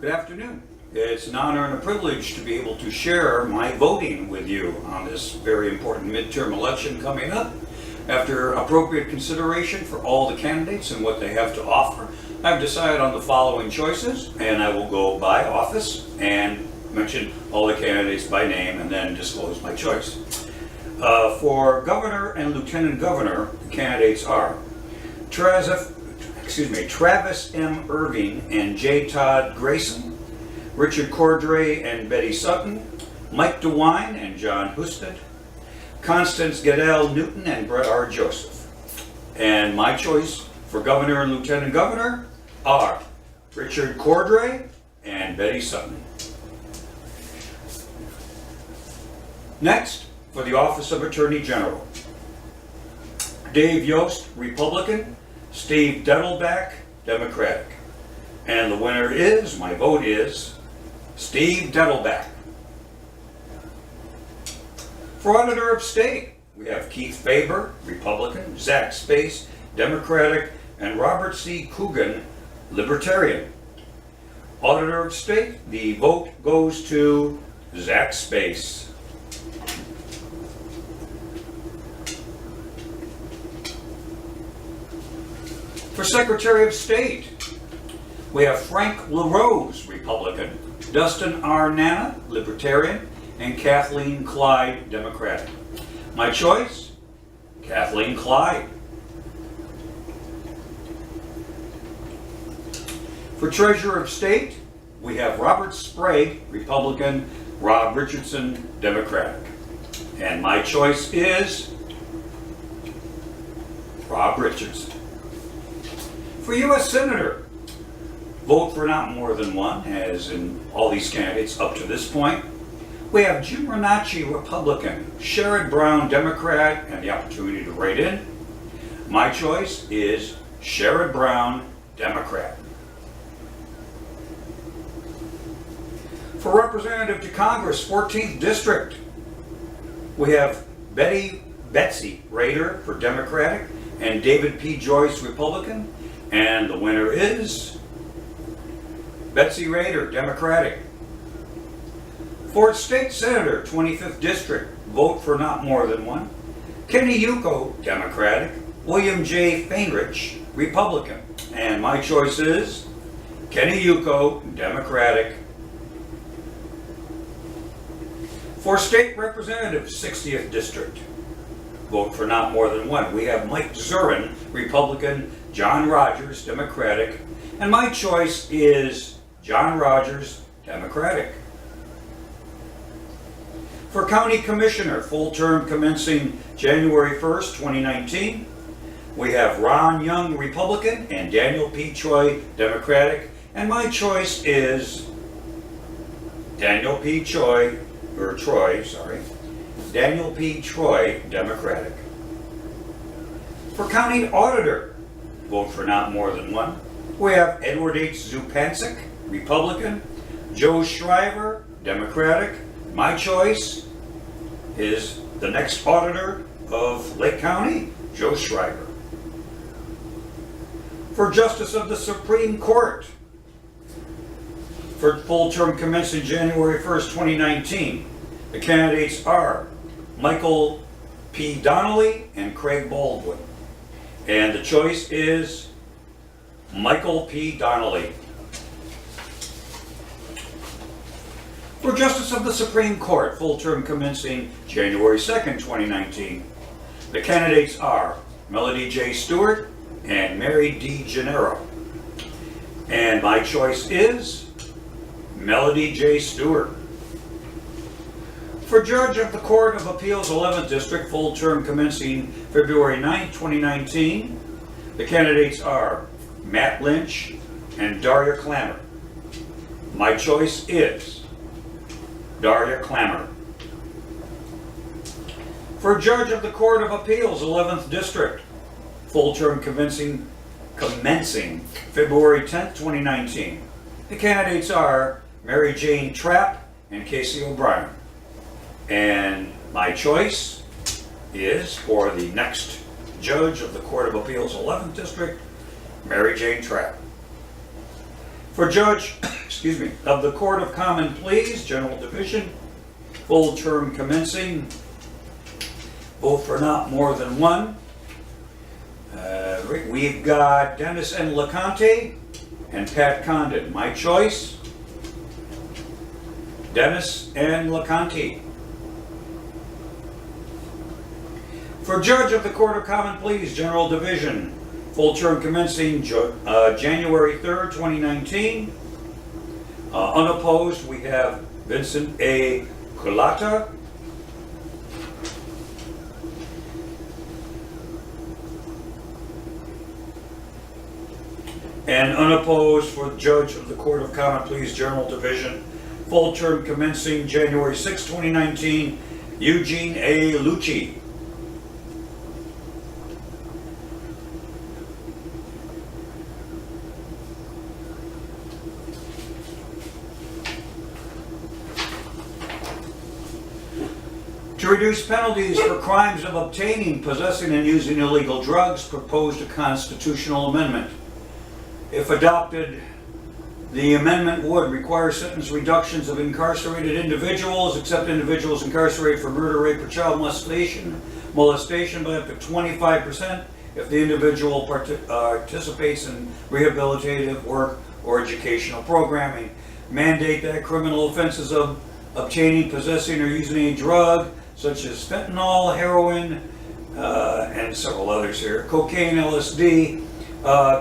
Good afternoon. It's an honor and a privilege to be able to share my voting with you on this very important midterm election coming up. After appropriate consideration for all the candidates and what they have to offer, I've decided on the following choices, and I will go by office and mention all the candidates by name and then disclose my choice. For governor and lieutenant governor, the candidates are Travis M. Irving and J. Todd Grayson, Richard Cordray and Betty Sutton, Mike DeWine and John Husted, Constance Goodell Newton and Brett R. Joseph. And my choice for governor and lieutenant governor are Richard Cordray and Betty Sutton. Next, for the office of Attorney General, Dave Yost, Republican, Steve Dettelbach, Democratic. And the winner is, my vote is, Steve Dettelbach. For Auditor of State, we have Keith Faber, Republican, Zach Space, Democratic, and Robert C. Coogan, Libertarian. Auditor of State, the vote goes to Zach Space. For Secretary of State, we have Frank LaRose, Republican, Dustin R. Nana, Libertarian, and Kathleen Clyde, Democratic. My choice, Kathleen Clyde. For Treasurer of State, we have Robert Sprague, Republican, Rob Richardson, Democratic. And my choice is Rob Richardson. For U.S. Senator, vote for not more than one, as in all these candidates up to this point. We have Jim Renacci, Republican, Sherrod Brown, Democrat, and the opportunity to write in. My choice is Sherrod Brown, Democrat. For Representative to Congress, 14th District, we have Betsy Rader for Democratic and David P. Joyce, Republican. And the winner is Betsy Rader, Democratic. For State Senator, 25th District, vote for not more than one. Kenny Yuko, Democratic. William J. Fainrich, Republican. And my choice is Kenny Yuko, Democratic. For State Representative, 60th District, vote for not more than one. We have Mike Zurin, Republican, John Rogers, Democratic, and my choice is John Rogers, Democratic. For County Commissioner, full term commencing January 1st, 2019, we have Ron Young, Republican, and Daniel P. Choi, Democratic, and my choice is Daniel P. Troy, Democratic. For County Auditor, vote for not more than one. We have Edward H. Zupancic, Republican, Joe Shriver, Democratic. My choice is the next auditor of Lake County, Joe Shriver. For Justice of the Supreme Court, for full term commencing January 1st, 2019, the candidates are Michael P. Donnelly and Craig Baldwin. And the choice is Michael P. Donnelly. For Justice of the Supreme Court, full term commencing January 2nd, 2019, the candidates are Melody J. Stewart and Mary D. Gennaro. And my choice is Melody J. Stewart. For Judge of the Court of Appeals, 11th District, full term commencing February 9th, 2019, the candidates are Matt Lynch and Daria Clammer. My choice is Daria Clammer. For Judge of the Court of Appeals, 11th District, full term commencing February 10th, 2019, the candidates are Mary Jane Trapp and Casey O'Brien. And my choice is for the next Judge of the Court of Appeals, 11th District, Mary Jane Trapp. For Judge, excuse me, of the Court of Common Pleas, General Division, full term commencing, vote for not more than one. We've got Dennis N. LeConte and Pat Condon. My choice, Dennis N. LeConte. For Judge of the Court of Common Pleas, General Division, full term commencing January 3rd, 2019. Unopposed, we have Vincent A. Culata. And unopposed for the Judge of the Court of Common Pleas, General Division, full term commencing January 6, 2019, Eugene A. Lucci. To reduce penalties for crimes of obtaining, possessing, and using illegal drugs, proposed a constitutional amendment. If adopted, the amendment would require sentence reductions of incarcerated individuals, except individuals incarcerated for murder, rape, or child molestation by up to 25% if the individual participates in rehabilitative work or educational programming. Mandate that criminal offenses of obtaining, possessing, or using a drug, such as fentanyl, heroin, and several others here, cocaine, LSD,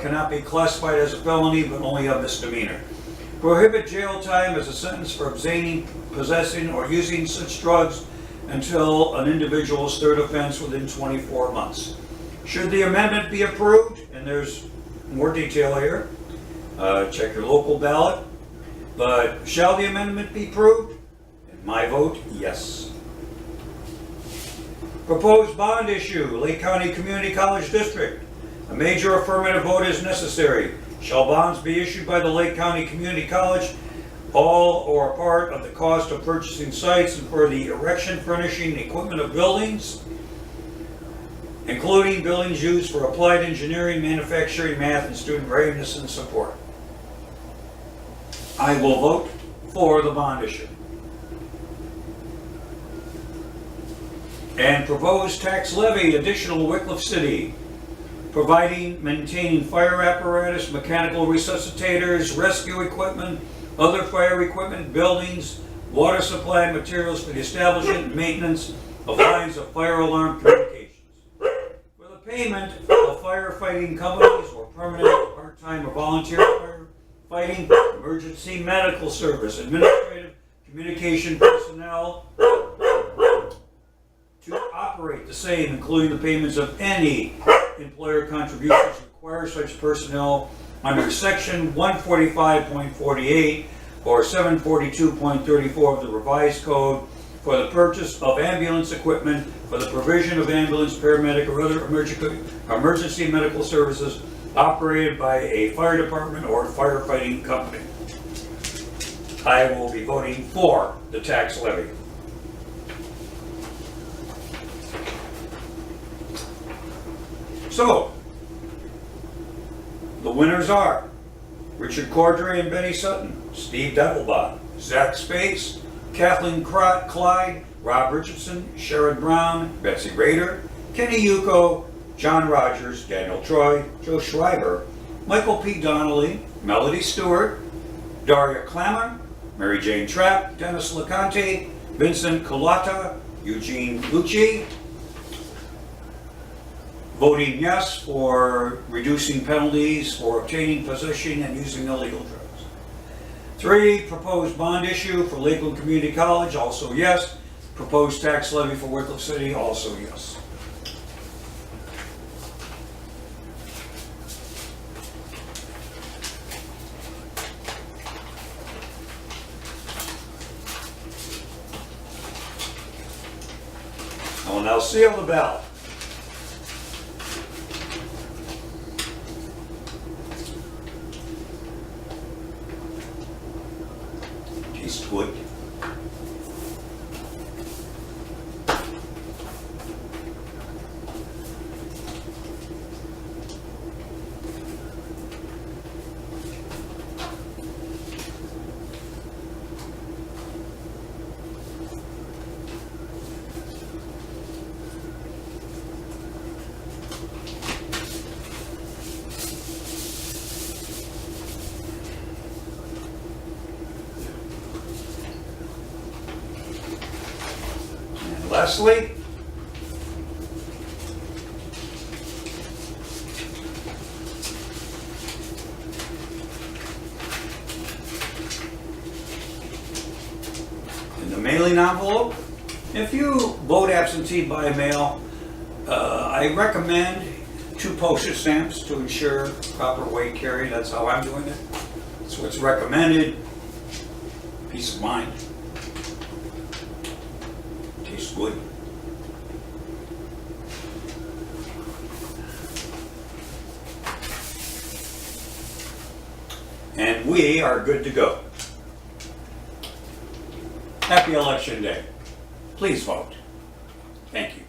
cannot be classified as a felony, but only a misdemeanor. Prohibit jail time as a sentence for obtaining, possessing, or using such drugs until an individual's third offense within 24 months. Should the amendment be approved, and there's more detail here, check your local ballot, but shall the amendment be approved? And my vote, yes. Proposed bond issue, Lake County Community College District. A major affirmative vote is necessary. Shall bonds be issued by the Lake County Community College, all or a part of the cost of purchasing sites and for the erection, furnishing, equipment of buildings, including buildings used for applied engineering, manufacturing, math, and student readiness and support? I will vote for the bond issue. And proposed tax levy, additional Wickliffe City, providing, maintaining fire apparatus, mechanical resuscitators, rescue equipment, other fire equipment, buildings, water supply materials for the establishment and maintenance of lines of fire alarm communications. For the payment of firefighting companies or permanent, part-time, or volunteer firefighting, emergency medical service, administrative, communication personnel, to operate the same, including the payments of any employer contributions require such personnel under Section 145.48 or 742.34 of the revised code for the purchase of ambulance equipment for the provision of ambulance, paramedic, or other emergency medical services operated by a fire department or firefighting company. I will be voting for the tax levy. So, the winners are Richard Cordray and Benny Sutton, Steve Devilbach, Zach Space, Kathleen Clyde, Rob Richardson, Sherrod Brown, Betsy Rader, Kenny Yuko, John Rogers, Daniel Troy, Joe Schreiber, Michael P. Donnelly, Melody Stewart, Daria Clammer, Mary Jane Trapp, Dennis LeConte, Vincent Culata, Eugene Lucci. Voting yes for reducing penalties for obtaining, possessing, and using illegal drugs. 3, proposed bond issue for Lakeland Community College, also yes. Proposed tax levy for Wickliffe City, also yes. I will now seal the ballot. Eastwood. Leslie? In the mailing envelope, if you vote absentee by mail, I recommend 2 postage stamps to ensure proper weight carry. That's how I'm doing it. That's what's recommended. Peace of mind. Tastes good. And we are good to go. Happy Election Day. Please vote. Thank you.